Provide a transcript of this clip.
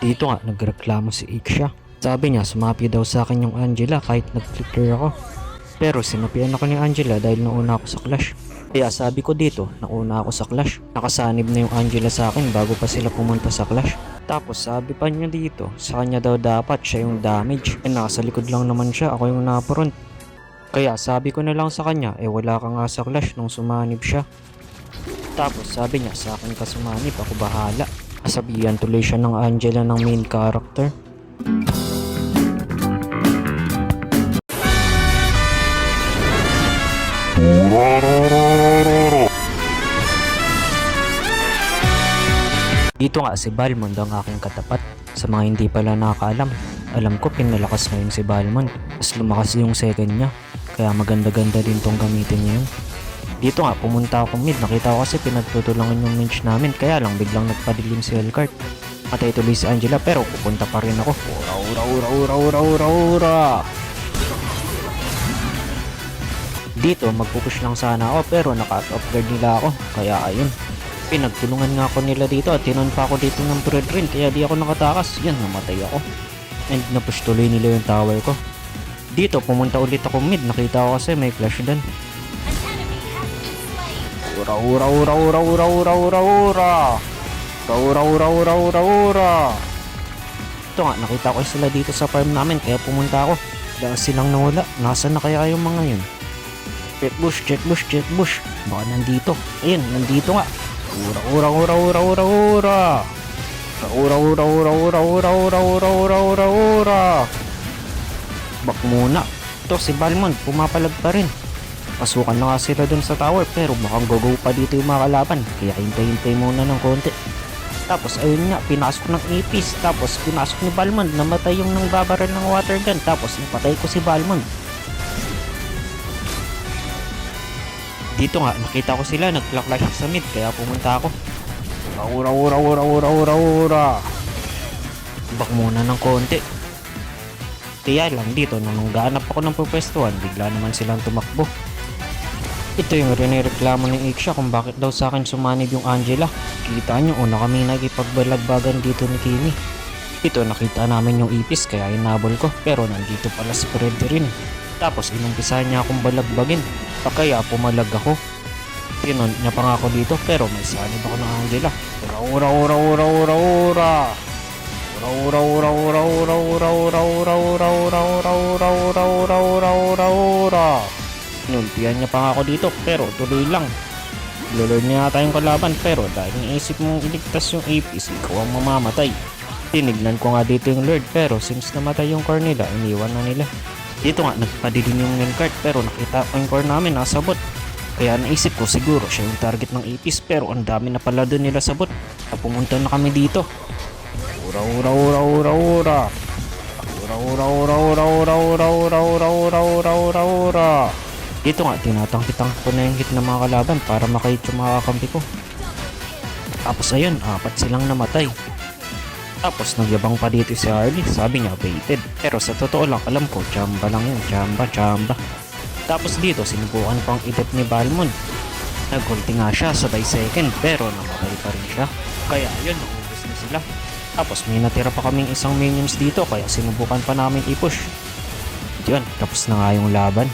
Dito nga nagreklamo si Ixia. Sabi niya sumapi daw sa akin yung Angela kahit nag-clear ako. Pero sinapian ako ni Angela dahil nauna ako sa Clash. Kaya sabi ko dito, nauna ako sa Clash. Nakasanib na yung Angela sa akin bago pa sila pumunta sa Clash. Tapos sabi pa niya dito, sa kanya daw dapat siya yung damage. Nasa likod lang naman siya, ako yung naparont. Kaya sabi ko na lang sa kanya, wala ka nga sa Clash nung sumanib siya. Tapos sabi niya, sa akin ka sumanib, ako bahala. Kasabihan tuloy siya ng Angela ng main character. Dito nga si Balmond ang aking katapat. Sa mga hindi pala nakakaalam, alam ko pinalakas ngayon si Balmond. Mas lumakas yung second niya, kaya maganda-ganda din tong gamitin niya yun. Dito nga pumunta ako mid, nakita ko kasi pinagtutulangan yung mage namin, kaya lang biglang nagpadilim si Hellcart. Matay tuloy si Angela pero pupunta pa rin ako. Ura. Dito magpupush lang sana ako pero naka-off guard nila ako, kaya ayun. Pinagtulungan nga ako nila dito at tinon pa ako dito ng Brethren kaya di ako nakatakas. Yan, namatay ako. And napush tuloy nila yung tower ko. Dito pumunta ulit ako mid, nakita ko kasi may flash doon. Ura. Ito nga, nakita ko sila dito sa farm namin kaya pumunta ako. Dahil silang nawala, nasaan na kaya yung mga yun? Jet bush. Baka nandito. Ayun, nandito nga. Ura. Bak muna. Ito si Balmond, pumapalag pa rin. Pasukan na nga sila dun sa tower pero mukhang go pa dito yung mga kalaban. Kaya hintay muna ng konti. Tapos ayun nga, pinasok ng Apis. Tapos pinasok ni Balmond, namatay yung nangbabaril ng water gun. Tapos napatay ko si Balmond. Dito nga, nakita ko sila, nagclash sa mid, kaya pumunta ako. Ura. Bak muna ng konti. Kaya lang dito, nung gaanap ako ng pupwestuhan, bigla naman silang tumakbo. Ito yung rinireklamo ni Ixia kung bakit daw sa akin sumanib yung Angela. Kita nyo, una kami nagipagbalagbagan dito ni Kimi. Ito, nakita namin yung ipis, kaya inabol ko, pero nandito pala si Freddy rin. Tapos inumpisa niya akong balagbagin. Kaya pumalag ako. Tinon niya pa nga ako dito pero may sanib ako ng Angela. Ura. Inultihan niya pa nga ako dito pero tuloy lang. Lulod niya ata yung kalaban pero dahil naisip mong iligtas yung Apis, ikaw ang mamamatay. Tinignan ko nga dito yung Lord pero since namatay yung core nila, iniwan na nila. Dito nga nagpadilim yung Hellcart pero nakita ko yung core namin nasa bot. Kaya naisip ko siguro siya yung target ng Apis pero ang dami na pala doon nila sa bot. Pumunta na kami dito. Ura. Dito nga tinatangkitang ko na yung hit ng mga kalaban para makahit yung mga kakampi ko. Tapos ayun, 4 silang namatay. Tapos nagyabang pa dito si Harley, sabi niya baited. Pero sa totoo lang alam ko, chamba lang yun, chamba. Tapos dito sinubukan pang idep ni Balmond. Nag-ulti nga siya sabay second pero namatay pa rin siya. Kaya yun, naubos na sila. Tapos may natira pa kaming isang minions dito kaya sinubukan pa namin i-push. Yun, tapos na nga yung laban.